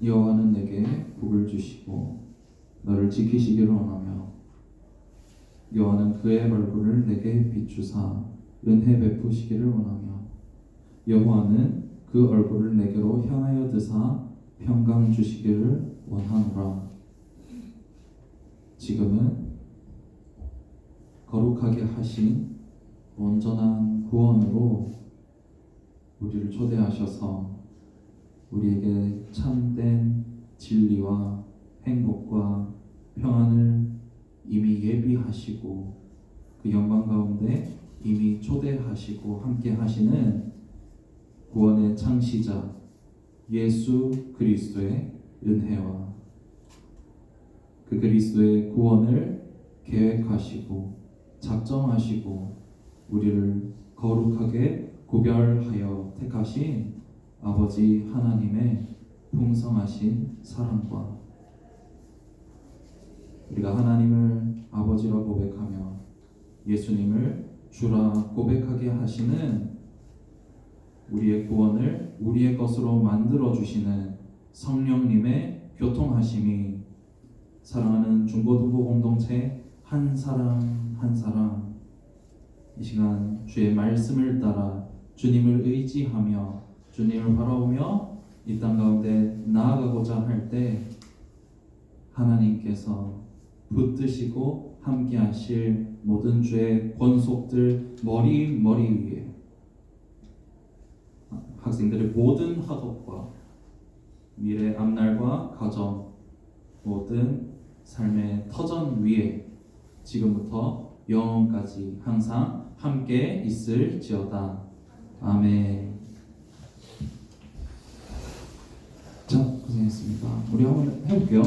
여호와는 내게 복을 주시고 너를 지키시기를 원하며 여호와는 그의 얼굴을 내게 비추사 은혜 베푸시기를 원하며 여호와는 그 얼굴을 내게로 향하여 드사 평강 주시기를 원하노라. 지금은 거룩하게 하신 온전한 구원으로 우리를 초대하셔서 우리에게 참된 진리와 행복과 평안을 이미 예비하시고 그 영광 가운데 이미 초대하시고 함께 하시는 구원의 창시자 예수 그리스도의 은혜와 그 그리스도의 구원을 계획하시고 작정하시고 우리를 거룩하게 구별하여 택하신 아버지 하나님의 풍성하신 사랑과 우리가 하나님을 아버지라 고백하며 예수님을 주라 고백하게 하시는 우리의 구원을 우리의 것으로 만들어 주시는 성령님의 교통하심이 사랑하는 중고등부 공동체 한 사람 한 사람 이 시간 주의 말씀을 따라 주님을 의지하며 주님을 바라보며 이 땅 가운데 나아가고자 할 때 하나님께서 붙드시고 함께 하실 모든 주의 권속들 머리 위에 학생들의 모든 학업과 미래 앞날과 가정 모든 삶의 터전 위에 지금부터 영원까지 항상 함께 있을지어다. 아멘. 자, 고생했습니다. 우리 한번 해볼게요.